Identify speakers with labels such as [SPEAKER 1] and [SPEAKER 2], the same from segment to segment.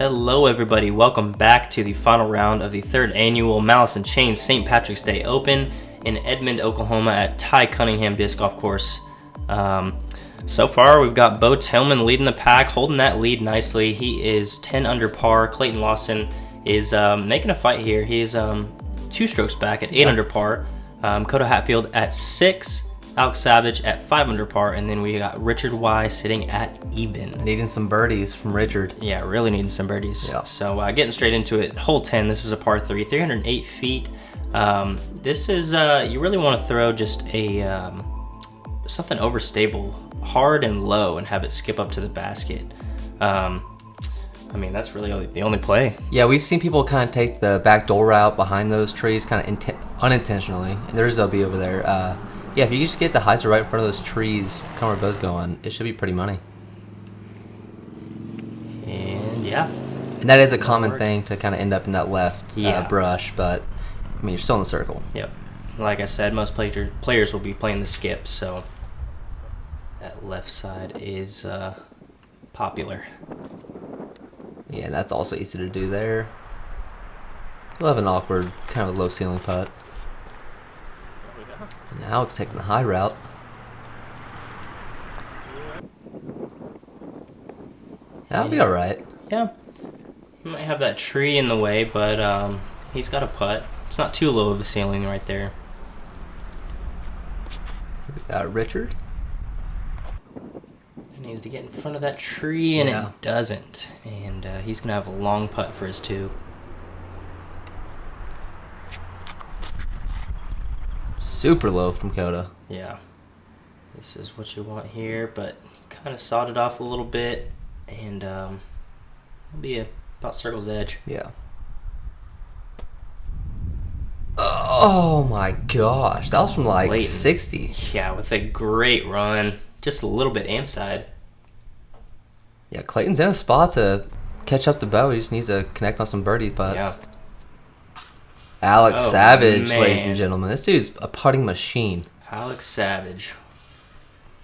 [SPEAKER 1] Hello everybody, welcome back to the final round of the third annual Malice and Chain St. Patrick's Day Open in Edmond, Oklahoma at Tye F.Cunningham Disc Golf Course. So far we've got Bo Tillman leading the pack, holding that lead nicely. He is 10 under par. Clayton Lawson is making a fight here. He is 2 strokes back at 8 under par. Coda Hatfield at 6. Alex Savage at 5 under par, and then we got Richard Y sitting at even.
[SPEAKER 2] Needing some birdies from Richard.
[SPEAKER 1] Yeah, really needing some birdies.
[SPEAKER 2] Yeah.
[SPEAKER 1] So getting straight into it, hole 10, this is a par 3, 308 feet. This is, you really want to throw just a, something overstable, hard and low, and have it skip up to the basket. I mean, that's really the only play.
[SPEAKER 2] Yeah, we've seen people kind of take the back door route behind those trees kind of unintentionally. And there's LB over there. Yeah, if you just get the hyzer right in front of those trees, kind of where Bo's going, it should be pretty money.
[SPEAKER 1] And yeah.
[SPEAKER 2] And that is a common thing to kind of end up in that left brush, but I mean, you're still in the circle.
[SPEAKER 1] Yep. Like I said, most players will be playing the skip, so that left side is popular.
[SPEAKER 2] Yeah, that's also easy to do there. We'll have an awkward, kind of a low ceiling putt. And Alex taking the high route. That'll be alright.
[SPEAKER 1] Yeah. He might have that tree in the way, but he's got a putt. It's not too low of a ceiling right there.
[SPEAKER 2] We got Richard.
[SPEAKER 1] He needs to get in front of that tree, and it doesn't. And he's going to have a long putt for his 2.
[SPEAKER 2] Super low from Coda.
[SPEAKER 1] Yeah. This is what you want here, but kind of sawed it off a little bit, and it'll be about circle's edge.
[SPEAKER 2] Yeah. Oh my gosh. That was from like
[SPEAKER 1] Clayton.
[SPEAKER 2] 60.
[SPEAKER 1] Yeah, with a great run. Just a little bit amp side.
[SPEAKER 2] Yeah, Clayton's in a spot to catch up to Bo. He just needs to connect on some birdie putts.
[SPEAKER 1] Yeah.
[SPEAKER 2] Alex Savage,
[SPEAKER 1] man.
[SPEAKER 2] ladies and gentlemen. This dude's a putting machine.
[SPEAKER 1] Alex Savage.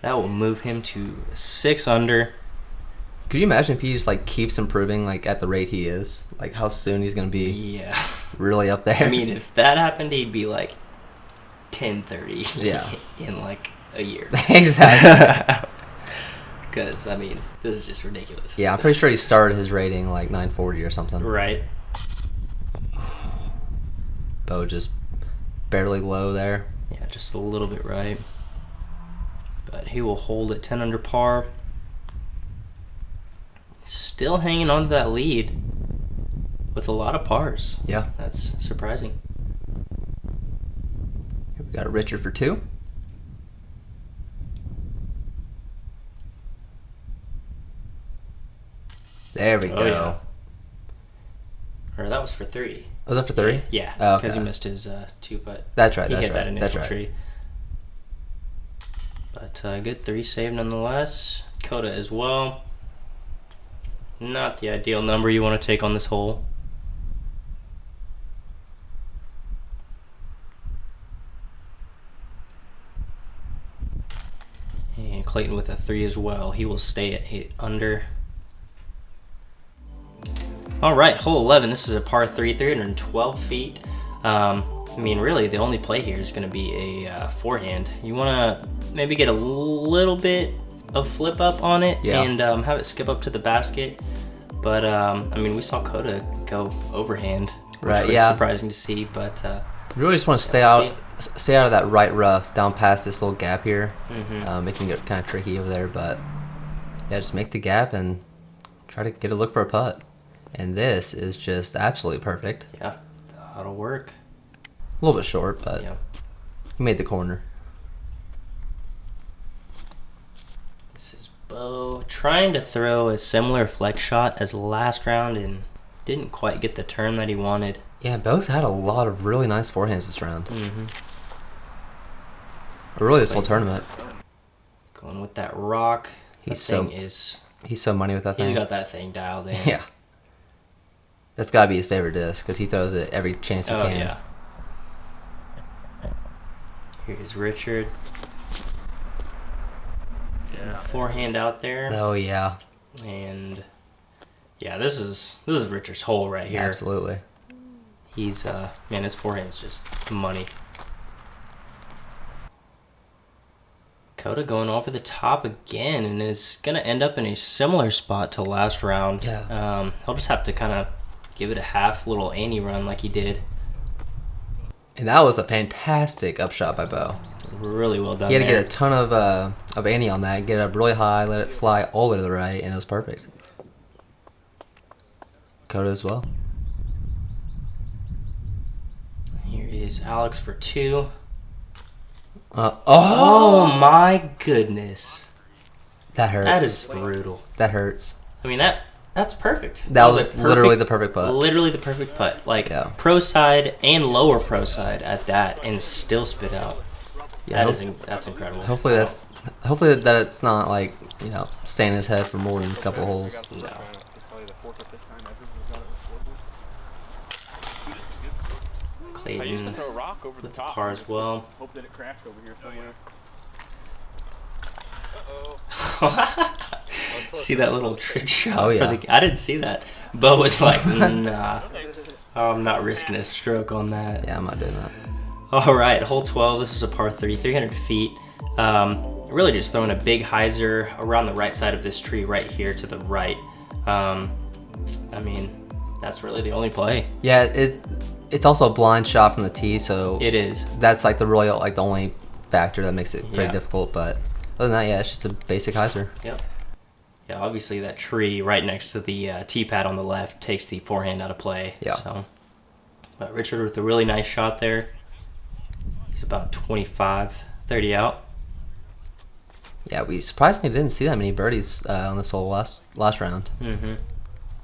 [SPEAKER 1] That will move him to 6 under.
[SPEAKER 2] Could you imagine if he just like keeps improving like at the rate he is? Like how soon he's gonna be really up there?
[SPEAKER 1] I mean, if that happened, he'd be like 10-30 in like a year.
[SPEAKER 2] Exactly.
[SPEAKER 1] Because, I mean, this is just ridiculous.
[SPEAKER 2] Yeah, I'm pretty sure he started his rating like 940 or something.
[SPEAKER 1] Right.
[SPEAKER 2] Bo just barely low there.
[SPEAKER 1] Yeah, just a little bit right. But he will hold at 10 under par. Still hanging on to that lead with a lot of pars.
[SPEAKER 2] Yeah.
[SPEAKER 1] That's surprising.
[SPEAKER 2] Here we got Richard for 2. There we go.
[SPEAKER 1] Yeah. Or that was for 3.
[SPEAKER 2] Was that for 3?
[SPEAKER 1] Yeah,
[SPEAKER 2] Oh,
[SPEAKER 1] because
[SPEAKER 2] okay.
[SPEAKER 1] he missed his 2 putt.
[SPEAKER 2] That's right.
[SPEAKER 1] He
[SPEAKER 2] That's
[SPEAKER 1] hit
[SPEAKER 2] right.
[SPEAKER 1] that initial tree. But good 3 save nonetheless. Coda as well. Not the ideal number you want to take on this hole. And Clayton with a 3 as well. He will stay at 8 under. All right, hole 11. This is a par 3, 312 feet. I mean, really, the only play here is going to be a forehand. You want to maybe get a little bit of flip up on it and have it skip up to the basket. But, I mean, we saw Coda go overhand, which was surprising to see. But
[SPEAKER 2] you really just want to stay out of that right rough, down past this little gap here. Making it kind of tricky over there. But, yeah, just make the gap and try to get a look for a putt. And this is just absolutely perfect.
[SPEAKER 1] Yeah, that'll work.
[SPEAKER 2] A little bit short, but he made the corner.
[SPEAKER 1] This is Bo trying to throw a similar flex shot as last round and didn't quite get the turn that he wanted.
[SPEAKER 2] Yeah, Bo's had a lot of really nice forehands this round. Or really this whole tournament.
[SPEAKER 1] Going with that rock.
[SPEAKER 2] He's so money with that thing.
[SPEAKER 1] He's got that thing dialed in.
[SPEAKER 2] Yeah. That's got to be his favorite disc because he throws it every chance he can.
[SPEAKER 1] Yeah. Here's Richard. Forehand out there.
[SPEAKER 2] Oh, yeah.
[SPEAKER 1] And Yeah, this is Richard's hole right here.
[SPEAKER 2] Absolutely.
[SPEAKER 1] He's man, his forehand's just money. Coda going over the top again and is gonna end up in a similar spot to last round.
[SPEAKER 2] Yeah.
[SPEAKER 1] He'll just have to kind of give it a half little Annie run like he did.
[SPEAKER 2] And that was a fantastic upshot by Bo.
[SPEAKER 1] Really well done.
[SPEAKER 2] He had to
[SPEAKER 1] there.
[SPEAKER 2] get a ton of Annie on that, get it up really high, let it fly all the way to the right, and it was perfect. Coda as well.
[SPEAKER 1] Here is Alex for 2.
[SPEAKER 2] Oh,
[SPEAKER 1] Oh my goodness.
[SPEAKER 2] that hurts.
[SPEAKER 1] That is brutal.
[SPEAKER 2] That hurts.
[SPEAKER 1] I mean, that's perfect.
[SPEAKER 2] That was
[SPEAKER 1] a
[SPEAKER 2] literally the perfect putt.
[SPEAKER 1] Literally the perfect putt. Like,
[SPEAKER 2] Yeah.
[SPEAKER 1] pro side and lower pro side at that, and still spit out.
[SPEAKER 2] Yeah,
[SPEAKER 1] That's incredible.
[SPEAKER 2] hopefully that it's not like, staying in his head for more than a couple holes.
[SPEAKER 1] No. Clayton with the par as well.
[SPEAKER 3] Hope that it crashed over here somewhere.
[SPEAKER 1] See that little trick shot?
[SPEAKER 2] Oh, yeah.
[SPEAKER 1] I didn't see that. Bo was like, nah, I'm not risking a stroke on that.
[SPEAKER 2] Yeah, I'm not doing that.
[SPEAKER 1] All right, hole 12. This is a par 3, 300 feet. Really just throwing a big hyzer around the right side of this tree right here to the right. I mean, that's really the only play.
[SPEAKER 2] Yeah, it's also a blind shot from the tee, so
[SPEAKER 1] It is.
[SPEAKER 2] that's like the only factor that makes it pretty
[SPEAKER 1] Yeah.
[SPEAKER 2] difficult. But other than that, yeah, it's just a basic hyzer.
[SPEAKER 1] Yep. Yeah, obviously that tree right next to the tee pad on the left takes the forehand out of play.
[SPEAKER 2] Yeah.
[SPEAKER 1] So, but Richard with a really nice shot there. He's about 25, 30 out.
[SPEAKER 2] Yeah, we surprisingly didn't see that many birdies on this hole last round.
[SPEAKER 1] Mm-hmm.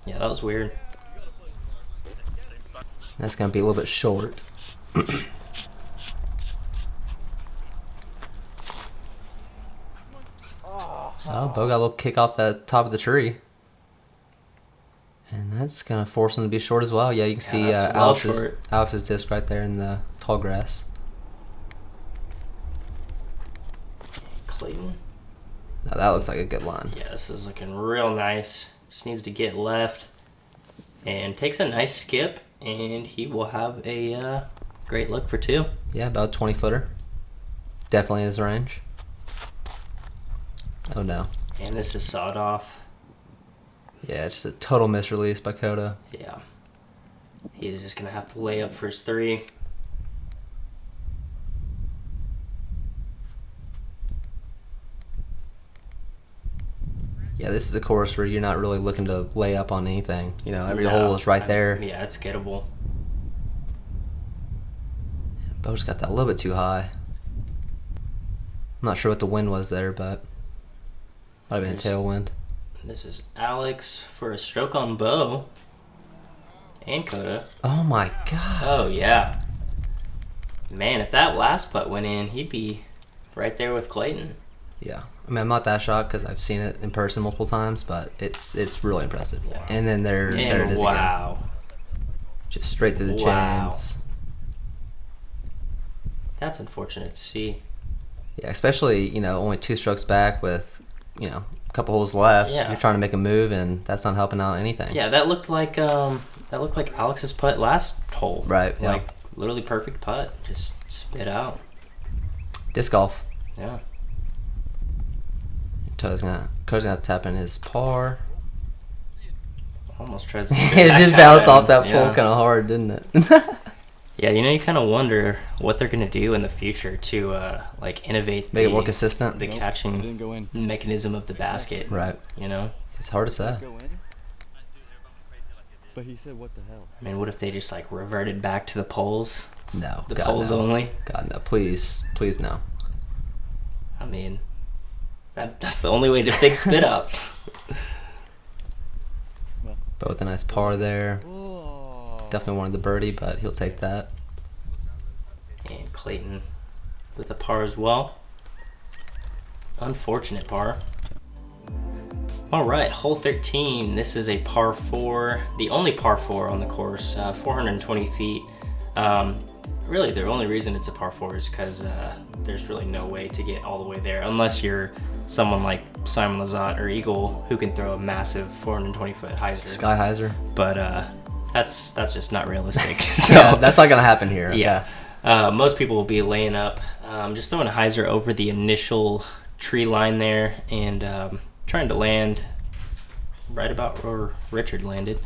[SPEAKER 1] Yeah, that was weird.
[SPEAKER 2] That's gonna be a little bit short. Oh, Bo got a little kick off the top of the tree. And that's going to force him to be short as well. Yeah, you can see
[SPEAKER 1] that's well
[SPEAKER 2] Alex's disc right there in the tall grass.
[SPEAKER 1] Clayton.
[SPEAKER 2] Now that looks like a good line.
[SPEAKER 1] Yeah, this is looking real nice. Just needs to get left. And takes a nice skip. And he will have a great look for 2.
[SPEAKER 2] Yeah, about a 20-footer. Definitely in his range. Oh, no.
[SPEAKER 1] And this is sawed off.
[SPEAKER 2] Yeah, just a total misrelease by Coda.
[SPEAKER 1] Yeah. He's just going to have to lay up for his 3.
[SPEAKER 2] Yeah, this is a course where you're not really looking to lay up on anything. Every
[SPEAKER 1] No,
[SPEAKER 2] hole is right there.
[SPEAKER 1] Yeah, it's gettable.
[SPEAKER 2] Bo's got that a little bit too high. I'm not sure what the wind was there, but might have been a tailwind.
[SPEAKER 1] This is Alex for a stroke on Bo. And Coda.
[SPEAKER 2] Oh my god.
[SPEAKER 1] Oh, yeah. Man, if that last putt went in, he'd be right there with Clayton.
[SPEAKER 2] Yeah. I mean, I'm not that shocked because I've seen it in person multiple times, but it's really impressive.
[SPEAKER 1] Yeah.
[SPEAKER 2] And then there it is again.
[SPEAKER 1] Wow.
[SPEAKER 2] Just straight through the
[SPEAKER 1] Wow.
[SPEAKER 2] chains.
[SPEAKER 1] That's unfortunate to see.
[SPEAKER 2] Yeah, especially, only 2 strokes back with, a couple holes left.
[SPEAKER 1] Yeah.
[SPEAKER 2] You're trying to make a move, and that's not helping out anything.
[SPEAKER 1] Yeah, that looked like Alex's putt last hole.
[SPEAKER 2] Right, yeah.
[SPEAKER 1] Like literally perfect putt, just spit out.
[SPEAKER 2] Disc golf.
[SPEAKER 1] Yeah.
[SPEAKER 2] Coda's gonna have to tap in his par.
[SPEAKER 1] Almost tries to spit
[SPEAKER 2] It
[SPEAKER 1] back
[SPEAKER 2] just
[SPEAKER 1] out
[SPEAKER 2] bounced
[SPEAKER 1] at
[SPEAKER 2] off
[SPEAKER 1] him.
[SPEAKER 2] that
[SPEAKER 1] Yeah.
[SPEAKER 2] pole kind of hard, didn't it?
[SPEAKER 1] Yeah, you kind of wonder what they're gonna do in the future to innovate,
[SPEAKER 2] Make it more consistent.
[SPEAKER 1] the
[SPEAKER 3] Didn't
[SPEAKER 1] catching
[SPEAKER 3] go in.
[SPEAKER 1] mechanism of the basket.
[SPEAKER 2] Right. It's hard to say.
[SPEAKER 3] Go in. But he said, "What the hell?"
[SPEAKER 1] I mean, what if they just reverted back to the poles,
[SPEAKER 2] No.
[SPEAKER 1] the
[SPEAKER 2] God,
[SPEAKER 1] poles
[SPEAKER 2] no.
[SPEAKER 1] only?
[SPEAKER 2] God, no. Please no.
[SPEAKER 1] I mean, that's the only way to fix spit outs.
[SPEAKER 2] But with a nice par there.
[SPEAKER 3] Oh.
[SPEAKER 2] Definitely wanted the birdie, but he'll take that.
[SPEAKER 1] And Clayton with a par as well. Unfortunate par. All right, hole 13. This is a par 4, the only par 4 on the course, 420 feet. Really, the only reason it's a par 4 is because there's really no way to get all the way there unless you're someone like Simon Lizotte or Eagle who can throw a massive 420-foot hyzer.
[SPEAKER 2] Sky hyzer.
[SPEAKER 1] But that's just not realistic. So
[SPEAKER 2] Yeah, that's not gonna happen here.
[SPEAKER 1] yeah, most people will be laying up, just throwing a hyzer over the initial tree line there and trying to land right about where Richard landed.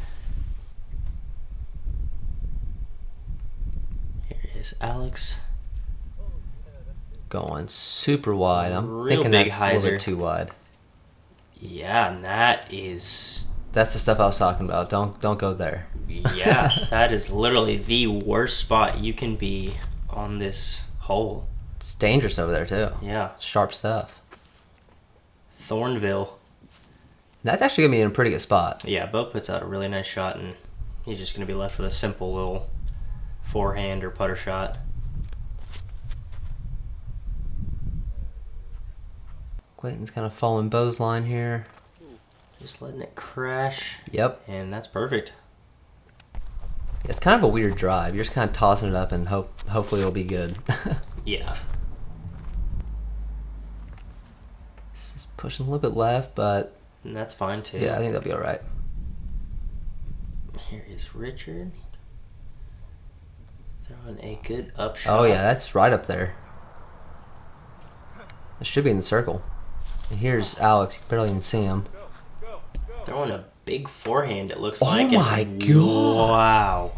[SPEAKER 1] Here is Alex.
[SPEAKER 2] Going super wide. I'm
[SPEAKER 1] Real
[SPEAKER 2] thinking
[SPEAKER 1] big
[SPEAKER 2] that's a little
[SPEAKER 1] hyzer.
[SPEAKER 2] bit too wide.
[SPEAKER 1] Yeah, and that is,
[SPEAKER 2] That's the stuff I was talking about. Don't go there.
[SPEAKER 1] yeah, that is literally the worst spot you can be on this hole.
[SPEAKER 2] It's dangerous over there too.
[SPEAKER 1] Yeah,
[SPEAKER 2] Sharp stuff.
[SPEAKER 1] Thornville.
[SPEAKER 2] That's actually gonna be in a pretty good spot.
[SPEAKER 1] Yeah, Bo puts out a really nice shot, and he's just going to be left with a simple little forehand or putter shot.
[SPEAKER 2] Clayton's kind of following Bo's line here.
[SPEAKER 1] Just letting it crash,
[SPEAKER 2] Yep.
[SPEAKER 1] and that's perfect.
[SPEAKER 2] It's kind of a weird drive. You're just kind of tossing it up and hopefully it'll be good.
[SPEAKER 1] Yeah.
[SPEAKER 2] This is pushing a little bit left, but
[SPEAKER 1] And that's fine, too.
[SPEAKER 2] yeah, I think that'll be all right.
[SPEAKER 1] Here is Richard. Throwing a good up shot.
[SPEAKER 2] Oh yeah, that's right up there. It should be in the circle. And here's Alex. You can barely even see him.
[SPEAKER 1] Throwing a big forehand, it looks
[SPEAKER 2] Oh
[SPEAKER 1] like.
[SPEAKER 2] my
[SPEAKER 1] and
[SPEAKER 2] God.
[SPEAKER 1] Wow.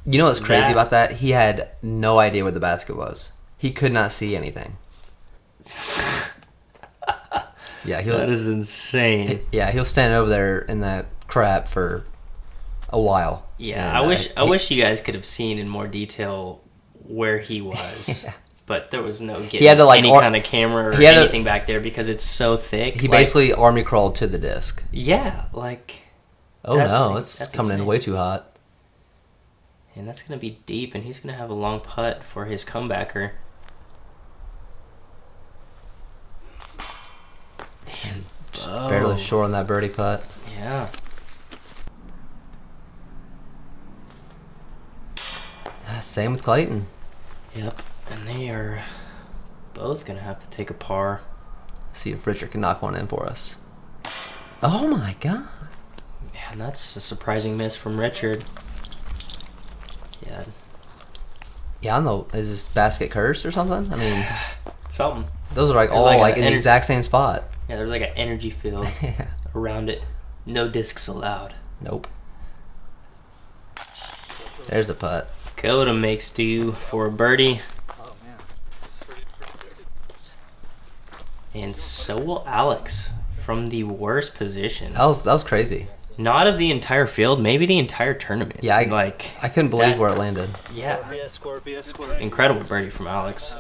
[SPEAKER 2] You know what's crazy
[SPEAKER 1] That-
[SPEAKER 2] about that? He had no idea where the basket was. He could not see anything. Yeah,
[SPEAKER 1] That is insane.
[SPEAKER 2] he'll stand over there in that crap for a while.
[SPEAKER 1] Yeah,
[SPEAKER 2] And,
[SPEAKER 1] I wish you guys could have seen in more detail where he was.
[SPEAKER 2] Yeah.
[SPEAKER 1] But there was no getting
[SPEAKER 2] He had to, like,
[SPEAKER 1] any kind of camera or
[SPEAKER 2] he had to-
[SPEAKER 1] anything back there because it's so thick.
[SPEAKER 2] He
[SPEAKER 1] Like,
[SPEAKER 2] basically army crawled to the disc.
[SPEAKER 1] yeah, like,
[SPEAKER 2] Oh
[SPEAKER 1] That's-
[SPEAKER 2] no, it's
[SPEAKER 1] that's
[SPEAKER 2] coming in
[SPEAKER 1] insane.
[SPEAKER 2] way too hot.
[SPEAKER 1] and that's gonna be deep, and he's gonna have a long putt for his comebacker.
[SPEAKER 2] Just
[SPEAKER 1] Oh.
[SPEAKER 2] barely short on that birdie putt.
[SPEAKER 1] Yeah.
[SPEAKER 2] Same with Clayton.
[SPEAKER 1] Yep. And they are both gonna have to take a par.
[SPEAKER 2] See if Richard can knock one in for us. Oh my god.
[SPEAKER 1] Yeah, and that's a surprising miss from Richard. Yeah,
[SPEAKER 2] Yeah, I don't know. Is this basket cursed or something? I mean,
[SPEAKER 1] something.
[SPEAKER 2] those are like
[SPEAKER 1] There's
[SPEAKER 2] all
[SPEAKER 1] like
[SPEAKER 2] like
[SPEAKER 1] a
[SPEAKER 2] in the
[SPEAKER 1] ener-
[SPEAKER 2] exact same spot.
[SPEAKER 1] Yeah, there's like an energy field
[SPEAKER 2] Yeah.
[SPEAKER 1] around it. No discs allowed.
[SPEAKER 2] Nope. There's a putt.
[SPEAKER 1] Coda makes do for a birdie. And so will Alex from the worst position.
[SPEAKER 2] That was crazy.
[SPEAKER 1] Not of the entire field, maybe the entire tournament.
[SPEAKER 2] Yeah,
[SPEAKER 1] like
[SPEAKER 2] I couldn't believe
[SPEAKER 1] that-
[SPEAKER 2] where it landed.
[SPEAKER 1] yeah, incredible birdie from Alex.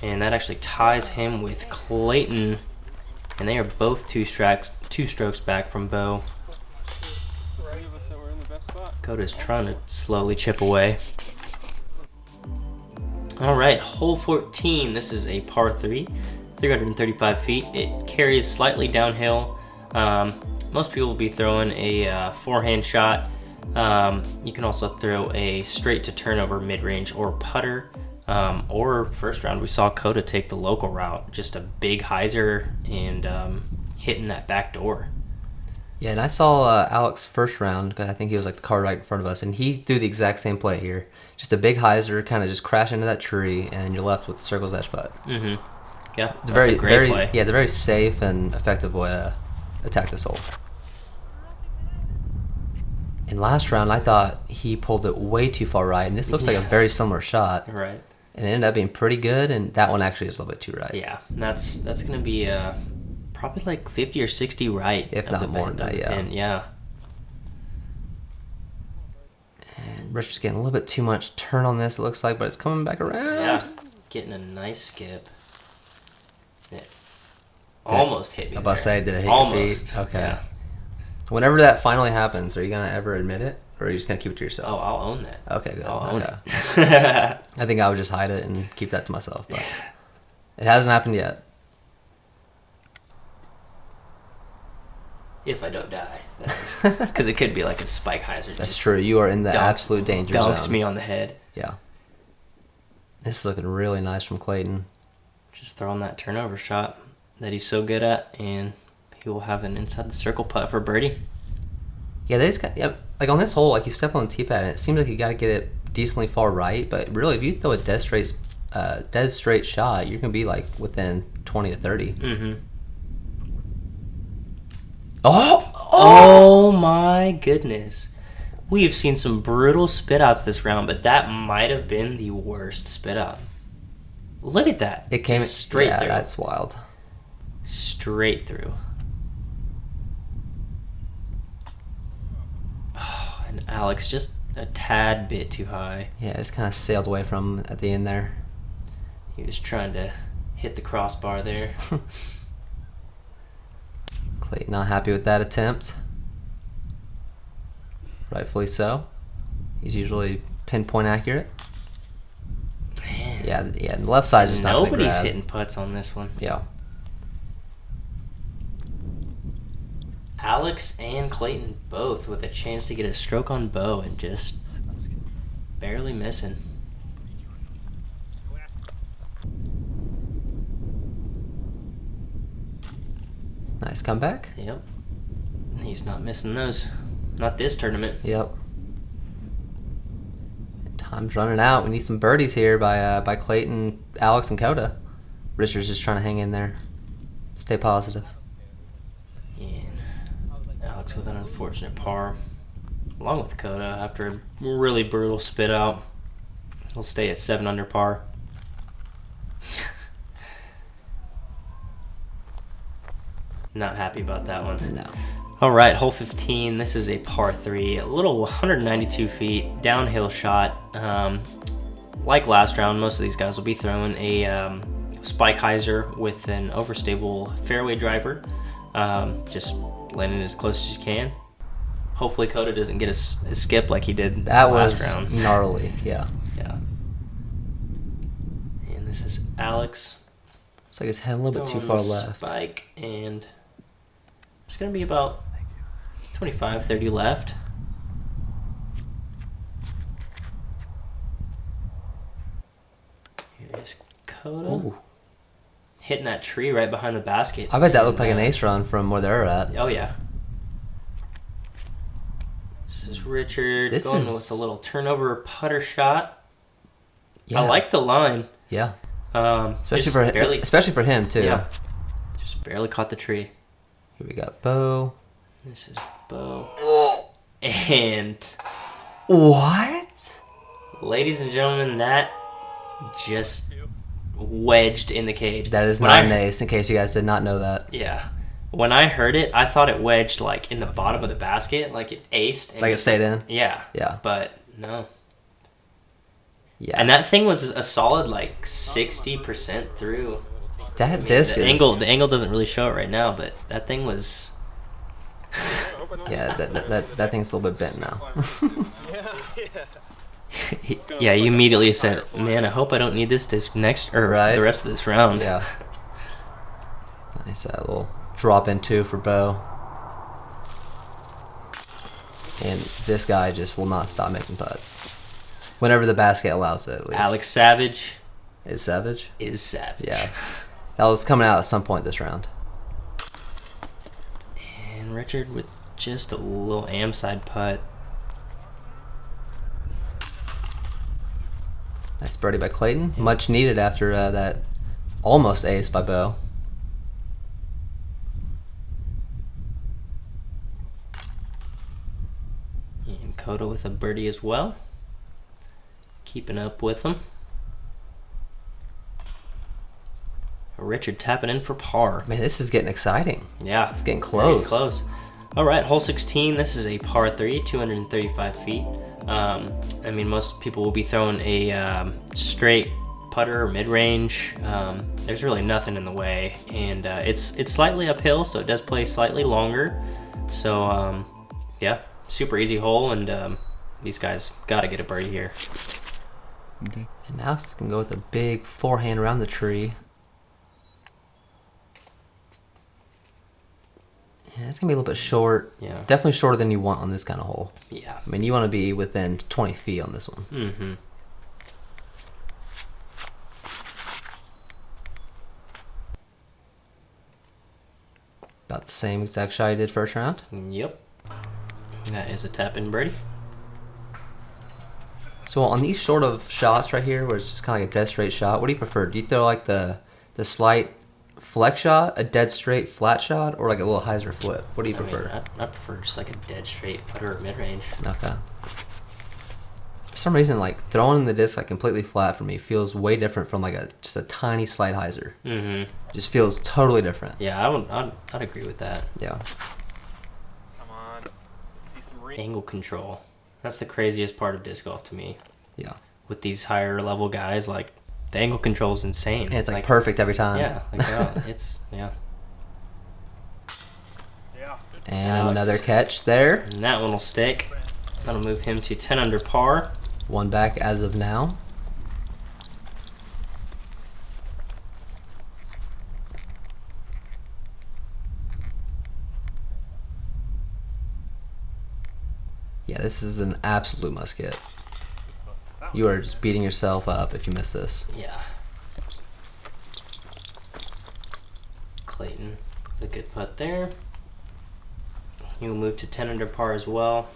[SPEAKER 1] And that actually ties him with Clayton, and they are both two strokes back from Bo. Coda's trying to slowly chip away. All right, hole 14. This is a par 3, 335 feet. It carries slightly downhill. Most people will be throwing a forehand shot. You can also throw a straight to turnover mid-range or putter. Or first round, we saw Coda take the local route, just a big hyzer and hitting that back door.
[SPEAKER 2] Yeah, and I saw Alex first round, 'cause I think he was like the car right in front of us, and he threw the exact same play here. Just a big hyzer, kind of just crash into that tree, and you're left with the circle's edge putt.
[SPEAKER 1] Mm-hmm. Yeah,
[SPEAKER 2] It's
[SPEAKER 1] that's
[SPEAKER 2] a very,
[SPEAKER 1] a great
[SPEAKER 2] very,
[SPEAKER 1] play.
[SPEAKER 2] yeah, it's a very safe and effective way to attack this hole. In last round, I thought he pulled it way too far right, and this looks like a very similar shot,
[SPEAKER 1] Right.
[SPEAKER 2] and it ended up being pretty good, and that one actually is a little bit too right.
[SPEAKER 1] Yeah, that's gonna be probably like 50 or 60 right,
[SPEAKER 2] If
[SPEAKER 1] of
[SPEAKER 2] not
[SPEAKER 1] the
[SPEAKER 2] more
[SPEAKER 1] bend
[SPEAKER 2] than
[SPEAKER 1] of
[SPEAKER 2] that,
[SPEAKER 1] the
[SPEAKER 2] yeah.
[SPEAKER 1] pin. Yeah.
[SPEAKER 2] And Richard's getting a little bit too much turn on this, it looks like, but it's coming back around.
[SPEAKER 1] Yeah, getting a nice skip. It almost hit me.
[SPEAKER 2] I'm about to
[SPEAKER 1] there.
[SPEAKER 2] say, did it hit
[SPEAKER 1] Almost.
[SPEAKER 2] your feet? Okay.
[SPEAKER 1] Yeah.
[SPEAKER 2] Whenever that finally happens, are you going to ever admit it? Or are you just going to keep it to yourself?
[SPEAKER 1] Oh, I'll own that.
[SPEAKER 2] Okay, good.
[SPEAKER 1] I'll own
[SPEAKER 2] Okay.
[SPEAKER 1] it.
[SPEAKER 2] I think I would just hide it and keep that to myself, but it hasn't happened yet.
[SPEAKER 1] If I don't die, because it could be like a spike hyzer.
[SPEAKER 2] That's
[SPEAKER 1] just
[SPEAKER 2] true. You are in the
[SPEAKER 1] dunks-
[SPEAKER 2] absolute danger
[SPEAKER 1] dunks
[SPEAKER 2] zone.
[SPEAKER 1] me on the head.
[SPEAKER 2] Yeah. This is looking really nice from Clayton.
[SPEAKER 1] Just throwing that turnover shot that he's so good at, and he will have an inside the circle putt for birdie.
[SPEAKER 2] Yeah, they just got, like on this hole, like you step on the tee pad, and it seems like you got to get it decently far right. But really, if you throw a dead straight shot, you're gonna be like within 20 to 30.
[SPEAKER 1] Mm-hmm.
[SPEAKER 2] Oh
[SPEAKER 1] my goodness. We have seen some brutal spit outs this round, but that might have been the worst spit out. Look at that.
[SPEAKER 2] It came
[SPEAKER 1] just straight
[SPEAKER 2] yeah,
[SPEAKER 1] through.
[SPEAKER 2] that's wild.
[SPEAKER 1] Straight through. Oh, and Alex just a tad bit too high.
[SPEAKER 2] Yeah, it just kind of sailed away from him at the end there.
[SPEAKER 1] He was trying to hit the crossbar there.
[SPEAKER 2] Clayton not happy with that attempt. Rightfully so. He's usually pinpoint accurate.
[SPEAKER 1] Man.
[SPEAKER 2] Yeah, the left side is just not gonna
[SPEAKER 1] Nobody's
[SPEAKER 2] grab.
[SPEAKER 1] hitting putts on this one.
[SPEAKER 2] Yeah.
[SPEAKER 1] Alex and Clayton both with a chance to get a stroke on Bo and just barely missing.
[SPEAKER 2] Nice comeback.
[SPEAKER 1] Yep. He's not missing those. Not this tournament.
[SPEAKER 2] Yep. Time's running out. We need some birdies here by Clayton, Alex, and Coda. Richard's just trying to hang in there. Stay positive.
[SPEAKER 1] And Alex with an unfortunate par. Along with Coda after a really brutal spit out. He'll stay at 7 under par. Not happy about that one.
[SPEAKER 2] No.
[SPEAKER 1] All right, hole 15. This is a par 3, a little 192 feet, downhill shot. Like last round, most of these guys will be throwing a spike hyzer with an overstable fairway driver. Just landing as close as you can. Hopefully Coda doesn't get a skip like he did
[SPEAKER 2] That
[SPEAKER 1] last
[SPEAKER 2] was
[SPEAKER 1] round.
[SPEAKER 2] gnarly. Yeah.
[SPEAKER 1] Yeah. And this is Alex.
[SPEAKER 2] Looks like his head a little bit too
[SPEAKER 1] throwing
[SPEAKER 2] far
[SPEAKER 1] the
[SPEAKER 2] left.
[SPEAKER 1] Spike, and it's going to be about 25, 30 left. Here's Coda.
[SPEAKER 2] Ooh.
[SPEAKER 1] Hitting that tree right behind the basket.
[SPEAKER 2] I bet that looked like an
[SPEAKER 1] And,
[SPEAKER 2] ace run from where they're at.
[SPEAKER 1] Oh, yeah. This is Richard
[SPEAKER 2] This
[SPEAKER 1] going
[SPEAKER 2] is-
[SPEAKER 1] with a little turnover putter shot.
[SPEAKER 2] Yeah.
[SPEAKER 1] I like the line.
[SPEAKER 2] Yeah.
[SPEAKER 1] Just
[SPEAKER 2] Especially for him too.
[SPEAKER 1] Yeah. Just barely caught the tree.
[SPEAKER 2] Here we got Bo.
[SPEAKER 1] This is Bo. And
[SPEAKER 2] What?
[SPEAKER 1] ladies and gentlemen, that just wedged in the cage.
[SPEAKER 2] That is
[SPEAKER 1] When
[SPEAKER 2] not
[SPEAKER 1] I-
[SPEAKER 2] an ace, in case you guys did not know that.
[SPEAKER 1] Yeah. When I heard it, I thought it wedged like in the bottom of the basket, like it aced. And
[SPEAKER 2] Like it stayed in?
[SPEAKER 1] Yeah.
[SPEAKER 2] Yeah.
[SPEAKER 1] But no.
[SPEAKER 2] Yeah.
[SPEAKER 1] And that thing was a solid like 60% through.
[SPEAKER 2] that
[SPEAKER 1] I mean,
[SPEAKER 2] disc
[SPEAKER 1] the
[SPEAKER 2] is...
[SPEAKER 1] angle doesn't really show it right now, but that thing was.
[SPEAKER 2] Yeah, that thing's a little bit bent now.
[SPEAKER 1] Yeah, you immediately said, "Man, I hope I don't need this disc next or
[SPEAKER 2] Right.
[SPEAKER 1] the rest of this round."
[SPEAKER 2] Yeah. Nice little drop in two for Bo. And this guy just will not stop making putts. Whenever the basket allows it, at least.
[SPEAKER 1] Alex Savage
[SPEAKER 2] Is Savage?
[SPEAKER 1] is savage.
[SPEAKER 2] Yeah. That was coming out at some point this round.
[SPEAKER 1] And Richard with just a little am side putt.
[SPEAKER 2] Nice birdie by Clayton. Much needed after that almost ace by Bo.
[SPEAKER 1] And Coda with a birdie as well. Keeping up with them. Richard tapping in for par.
[SPEAKER 2] Man, this is getting exciting.
[SPEAKER 1] Yeah.
[SPEAKER 2] It's getting
[SPEAKER 1] Very
[SPEAKER 2] close.
[SPEAKER 1] close. All right, hole 16. This is a par 3, 235 feet. I mean, most people will be throwing a straight putter or mid-range. There's really nothing in the way, and it's slightly uphill, so it does play slightly longer. So, yeah, super easy hole, and these guys got to get a birdie here.
[SPEAKER 3] Okay.
[SPEAKER 2] And now it's going to go with a big forehand around the tree. Yeah, it's going to be a little bit short.
[SPEAKER 1] Yeah.
[SPEAKER 2] Definitely shorter than you want on this kind of hole.
[SPEAKER 1] Yeah.
[SPEAKER 2] I mean, you want to be within 20 feet on this one.
[SPEAKER 1] Mm-hmm.
[SPEAKER 2] Same exact shot he did first round.
[SPEAKER 1] Yep. That is a tap-in birdie.
[SPEAKER 2] So on these sort of shots right here, where it's just kind of like a dead straight shot, what do you prefer? Do you throw like the slight flex shot, a dead straight flat shot, or like a little hyzer flip? What do you prefer?
[SPEAKER 1] I prefer just like a dead straight putter or mid-range.
[SPEAKER 2] Okay. For some reason, like throwing the disc like completely flat for me feels way different from like just a tiny slight hyzer.
[SPEAKER 1] Mm-hmm.
[SPEAKER 2] Just feels totally different.
[SPEAKER 1] Yeah, I'd agree with that.
[SPEAKER 2] Yeah.
[SPEAKER 4] Come on. Let's see some
[SPEAKER 1] Angle control. That's the craziest part of disc golf to me.
[SPEAKER 2] Yeah.
[SPEAKER 1] With these higher level guys, like the angle control is insane.
[SPEAKER 2] And it's like perfect every time.
[SPEAKER 1] Yeah, like it's yeah.
[SPEAKER 2] And
[SPEAKER 1] Alex.
[SPEAKER 2] another catch there.
[SPEAKER 1] And that one will stick. That'll move him to 10 under par.
[SPEAKER 2] One back as of now. Yeah, this is an absolute must get. You are just beating yourself up if you miss this.
[SPEAKER 1] Yeah. Clayton, the good putt there. He will move to 10 under par as well.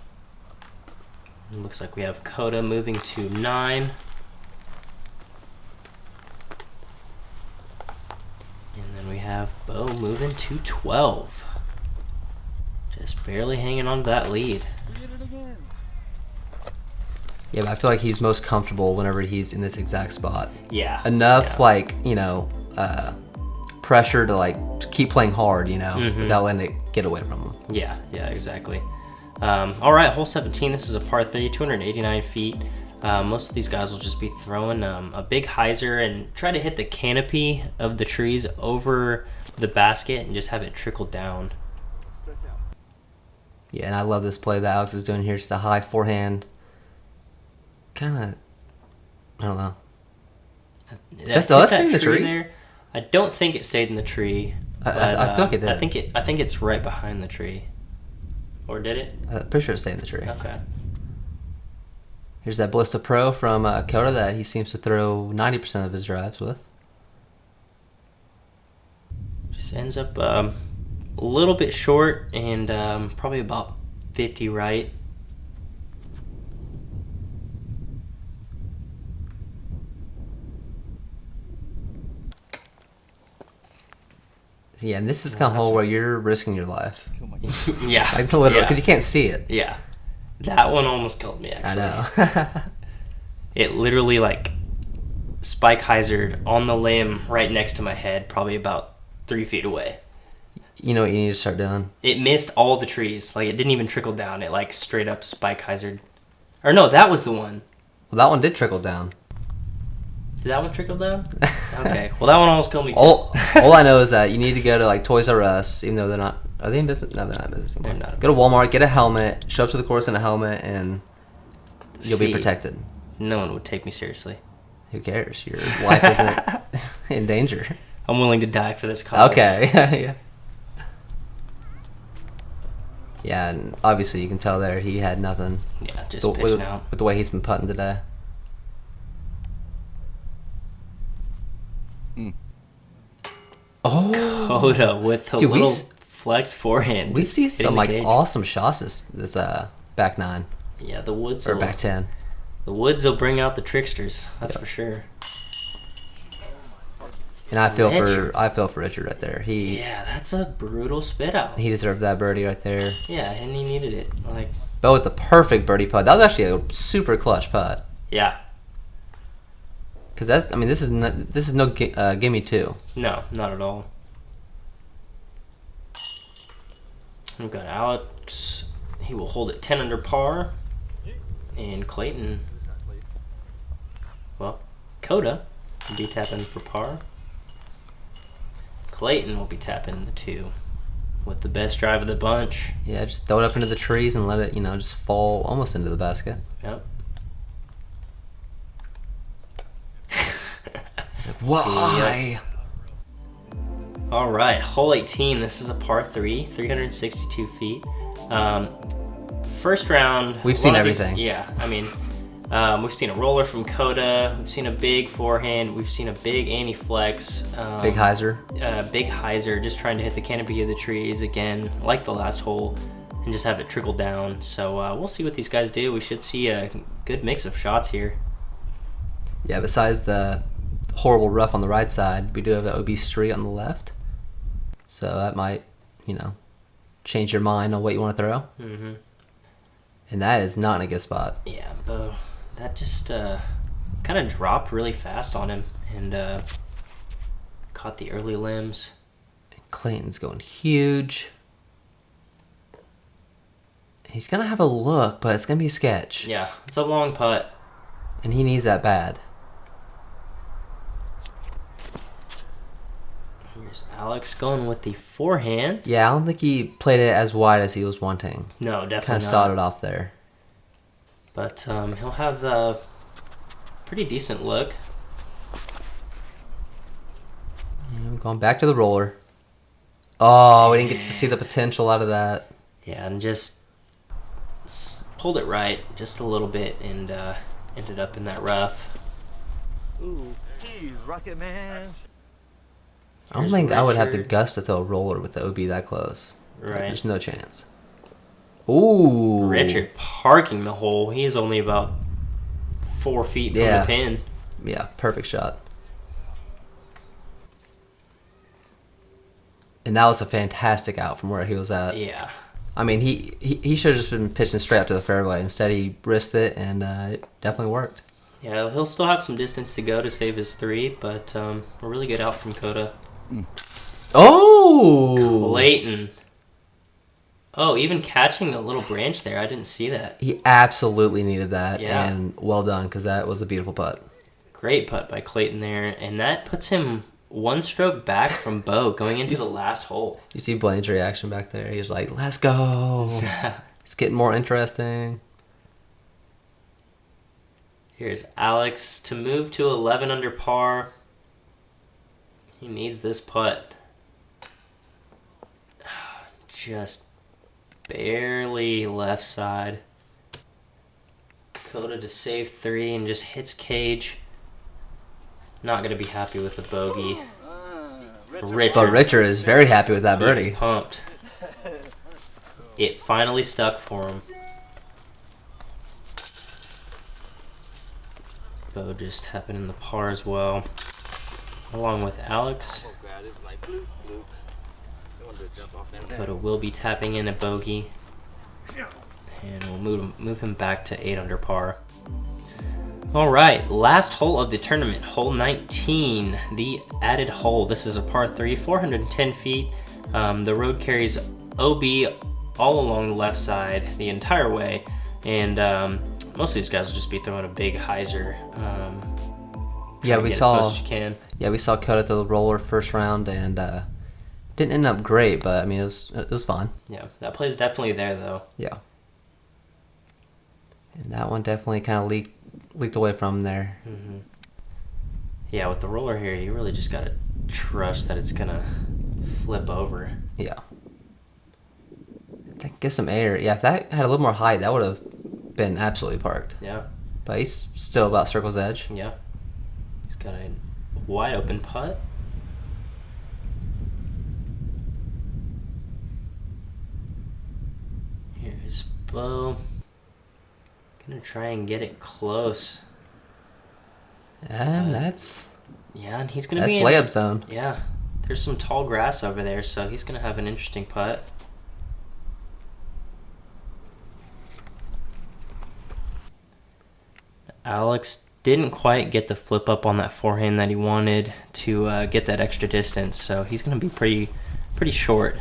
[SPEAKER 1] It looks like we have Coda moving to 9. And then we have Bo moving to 12. Just barely hanging on to that lead.
[SPEAKER 2] Yeah, but I feel like he's most comfortable whenever he's in this exact spot.
[SPEAKER 1] Yeah.
[SPEAKER 2] Enough,
[SPEAKER 1] yeah.
[SPEAKER 2] like, you know, pressure to, like, keep playing hard, you know, without letting it get away from him.
[SPEAKER 1] Yeah, exactly. All right, hole 17. This is a par 3, 289 feet. Most of these guys will just be throwing a big hyzer and try to hit the canopy of the trees over the basket and just have it trickle down.
[SPEAKER 2] Yeah, and I love this play that Alex is doing here. Just a high forehand. Kind of, I don't know. Does that stay in the tree?
[SPEAKER 1] There, I don't think it stayed in the tree. But,
[SPEAKER 2] I feel like it did.
[SPEAKER 1] I think it's right behind the tree. Or did it?
[SPEAKER 2] I'm pretty sure it stayed in the tree.
[SPEAKER 1] Okay.
[SPEAKER 2] Here's that Ballista Pro from Coda that he seems to throw 90% of his drives with.
[SPEAKER 1] Just ends up a little bit short and probably about 50 right.
[SPEAKER 2] Yeah, and this is the kind of hole where you're risking your life.
[SPEAKER 1] Yeah.
[SPEAKER 2] Like literally, because you can't see it.
[SPEAKER 1] Yeah. That one almost killed me, actually.
[SPEAKER 2] I know.
[SPEAKER 1] It literally, like, spike hyzered on the limb right next to my head, probably about 3 feet away.
[SPEAKER 2] You know what you need to start doing?
[SPEAKER 1] It missed all the trees. Like, it didn't even trickle down. It, like, straight up spike hyzered. Or no, that was the one.
[SPEAKER 2] Well, that one did trickle down.
[SPEAKER 1] Did that one trickle down? Okay. Well, that one almost killed me, too.
[SPEAKER 2] All I know is that you need to go to, like, Toys R Us, even though they're not... Are they in business? No, they're not in business anymore.
[SPEAKER 1] They're not.
[SPEAKER 2] Go to Walmart, get a helmet, show up to the course in a helmet, and you'll be protected.
[SPEAKER 1] No one would take me seriously.
[SPEAKER 2] Who cares? Your life isn't in danger.
[SPEAKER 1] I'm willing to die for this cause.
[SPEAKER 2] Okay. Yeah. Yeah, and obviously you can tell there he had nothing.
[SPEAKER 1] Yeah, just pitching out.
[SPEAKER 2] With the way he's been putting today. Oh,
[SPEAKER 1] Coda with the little flex forehand.
[SPEAKER 2] We see some like
[SPEAKER 1] cage.
[SPEAKER 2] awesome shots this back 9.
[SPEAKER 1] Yeah, the woods
[SPEAKER 2] or back 10.
[SPEAKER 1] The woods will bring out the tricksters. That's for sure.
[SPEAKER 2] And I feel for Richard right there.
[SPEAKER 1] Yeah, that's a brutal spit out.
[SPEAKER 2] He deserved that birdie right there.
[SPEAKER 1] Yeah, and he needed it. Like,
[SPEAKER 2] but with the perfect birdie putt. That was actually a super clutch putt.
[SPEAKER 1] Yeah.
[SPEAKER 2] Because this is no gimme 2.
[SPEAKER 1] No, not at all. We've got Alex. He will hold it 10 under par. And Clayton, well, Coda will be tapping for par. Clayton will be tapping the 2 with the best drive of the bunch.
[SPEAKER 2] Yeah, just throw it up into the trees and let it, just fall almost into the basket.
[SPEAKER 1] Yep.
[SPEAKER 2] It's like, why?
[SPEAKER 1] All right, hole 18. This is a par 3, 362 feet. First round.
[SPEAKER 2] We've seen everything.
[SPEAKER 1] Yeah, I mean, We've seen a roller from Coda. We've seen a big forehand. We've seen a big anti-flex.
[SPEAKER 2] Big hyzer.
[SPEAKER 1] Big hyzer, just trying to hit the canopy of the trees again, like the last hole, and just have it trickle down. So we'll see what these guys do. We should see a good mix of shots here.
[SPEAKER 2] Yeah, besides the horrible rough on the right side, we do have an OB street on the left. So that might, change your mind on what you want to throw.
[SPEAKER 1] Mm-hmm.
[SPEAKER 2] And that is not in a good spot.
[SPEAKER 1] Yeah, but that just kind of dropped really fast on him and caught the early limbs.
[SPEAKER 2] Clayton's going huge. He's going to have a look, but it's going to be a sketch.
[SPEAKER 1] Yeah, it's a long putt.
[SPEAKER 2] And he needs that bad.
[SPEAKER 1] Here's Alex going with the forehand.
[SPEAKER 2] Yeah, I don't think he played it as wide as he was wanting.
[SPEAKER 1] No, definitely
[SPEAKER 2] Kind of
[SPEAKER 1] not.
[SPEAKER 2] sawed it off there.
[SPEAKER 1] But he'll have a pretty decent look.
[SPEAKER 2] And going back to the roller. Oh, we didn't get to see the potential out of that.
[SPEAKER 1] Yeah, and just pulled it right just a little bit and ended up in that rough.
[SPEAKER 4] Ooh, geez, Rocket Man.
[SPEAKER 2] I don't
[SPEAKER 1] Here's
[SPEAKER 2] think I would have the
[SPEAKER 1] Richard.
[SPEAKER 2] guts to throw a roller with the OB that close.
[SPEAKER 1] Right.
[SPEAKER 2] There's no chance. Ooh.
[SPEAKER 1] Richard parking the hole. He is only about 4 feet from
[SPEAKER 2] Yeah.
[SPEAKER 1] the pin.
[SPEAKER 2] Yeah, perfect shot. And that was a fantastic out from where he was at.
[SPEAKER 1] Yeah.
[SPEAKER 2] I mean, he should have just been pitching straight up to the fairway. Instead, he risked it, and it definitely worked.
[SPEAKER 1] Yeah, he'll still have some distance to go to save his 3, but a really good out from Coda.
[SPEAKER 2] Oh!
[SPEAKER 1] Clayton. Oh, even catching the little branch there. I didn't see that.
[SPEAKER 2] He absolutely needed that,
[SPEAKER 1] Yeah.
[SPEAKER 2] and well done, because that was a beautiful putt.
[SPEAKER 1] Great putt by Clayton there, and that puts him one stroke back from Bo going into the last hole.
[SPEAKER 2] You see Blaine's reaction back there. He was like, let's go. It's getting more interesting.
[SPEAKER 1] Here's Alex to move to 11 under par. He needs this putt. Just barely left side. Coda to save 3 and just hits cage. Not going to be happy with the bogey. Richard.
[SPEAKER 2] But Richard is very happy with that
[SPEAKER 1] He's
[SPEAKER 2] birdie.
[SPEAKER 1] pumped. It finally stuck for him. Bo just tapping in the par as well, along with Alex. Coda will be tapping in a bogey, and we'll move him back to 8 under par. All right, last hole of the tournament, hole 19, the added hole. This is a par 3, 410 feet. The road carries OB all along the left side the entire way, and most of these guys will just be throwing a big hyzer.
[SPEAKER 2] Yeah, we
[SPEAKER 1] As
[SPEAKER 2] saw.
[SPEAKER 1] close as you can.
[SPEAKER 2] Yeah, we saw Coda throw the roller first round, and didn't end up great, but I mean it was fun.
[SPEAKER 1] Yeah, that play's definitely there though.
[SPEAKER 2] Yeah. And that one definitely kind of leaked away from there.
[SPEAKER 1] Mm-hmm. Yeah, with the roller here, you really just gotta trust that it's gonna flip over.
[SPEAKER 2] Yeah. Get some air. Yeah, if that had a little more height, that would have been absolutely parked.
[SPEAKER 1] Yeah,
[SPEAKER 2] But he's still about circle's edge.
[SPEAKER 1] yeah. He's got a wide open putt. Here's Bo. Gonna try and get it close.
[SPEAKER 2] And that's
[SPEAKER 1] Yeah, and he's gonna be in
[SPEAKER 2] layup zone.
[SPEAKER 1] Yeah, there's some tall grass over there, so he's gonna have an interesting putt. Alex didn't quite get the flip up on that forehand that he wanted to get that extra distance, so he's gonna be pretty short.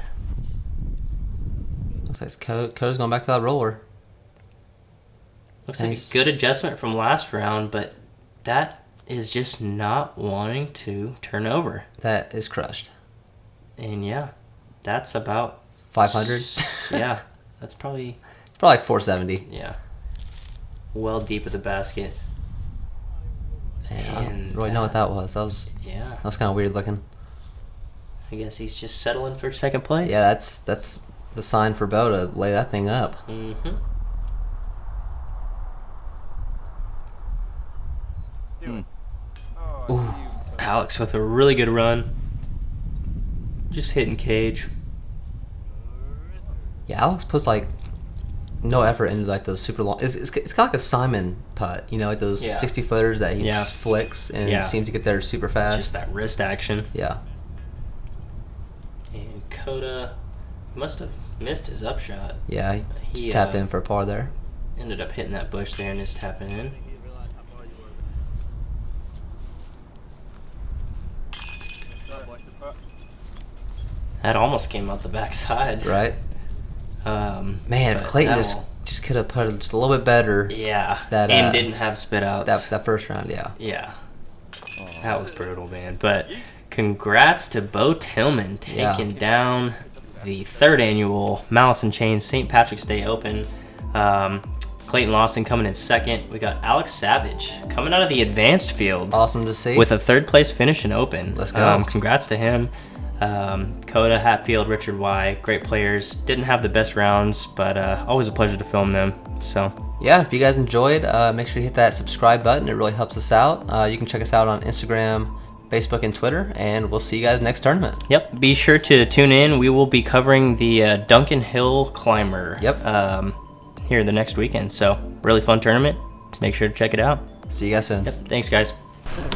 [SPEAKER 2] Looks like Coda's going back to that roller.
[SPEAKER 1] Looks like
[SPEAKER 2] Nice.
[SPEAKER 1] a good adjustment from last round, but that is just not wanting to turn over.
[SPEAKER 2] That is crushed.
[SPEAKER 1] And yeah, that's about
[SPEAKER 2] 500?
[SPEAKER 1] Yeah, that's probably
[SPEAKER 2] Probably like 470.
[SPEAKER 1] yeah. Well deep of the basket.
[SPEAKER 2] Man, I
[SPEAKER 1] And
[SPEAKER 2] don't really know what that was. That
[SPEAKER 1] Yeah,
[SPEAKER 2] was kind of weird looking.
[SPEAKER 1] I guess he's just settling for second place.
[SPEAKER 2] Yeah, that's the sign for Bo to lay that thing up.
[SPEAKER 1] Mm-hmm. Alex with a really good run. Just hitting cage.
[SPEAKER 2] Yeah, Alex puts like no effort into like those super long. It's kind of like a Simon putt, you know, like those 60-footers that he just flicks and seems to get there super fast.
[SPEAKER 1] It's just that wrist action.
[SPEAKER 2] Yeah.
[SPEAKER 1] And Coda must have missed his upshot.
[SPEAKER 2] Yeah, he just tapped in for a par there.
[SPEAKER 1] Ended up hitting that bush there and just tapping in. That almost came out the backside.
[SPEAKER 2] Right. Man, if Clayton just could have put it just a little bit better.
[SPEAKER 1] Yeah.
[SPEAKER 2] That,
[SPEAKER 1] and didn't have spit outs.
[SPEAKER 2] That first round, yeah.
[SPEAKER 1] Yeah. That was brutal, man. But congrats to Bo Tillman taking down the 3rd annual Malice and Chain St. Patrick's Day Open. Clayton Lawson coming in 2nd. We got Alex Savage coming out of the advanced field.
[SPEAKER 2] Awesome to see.
[SPEAKER 1] With a 3rd place finish in Open.
[SPEAKER 2] Let's go.
[SPEAKER 1] Congrats to him. Coda, Hatfield, Richard Y, great players. Didn't have the best rounds, but always a pleasure to film them. So
[SPEAKER 2] yeah, if you guys enjoyed, make sure you hit that subscribe button. It really helps us out. You can check us out on Instagram, Facebook, and Twitter, and we'll see you guys next tournament.
[SPEAKER 1] Yep, be sure to tune in. We will be covering the Duncan Hill Climber here the next weekend. So really fun tournament. Make sure to check it out.
[SPEAKER 2] See you guys soon.
[SPEAKER 1] Yep, thanks guys.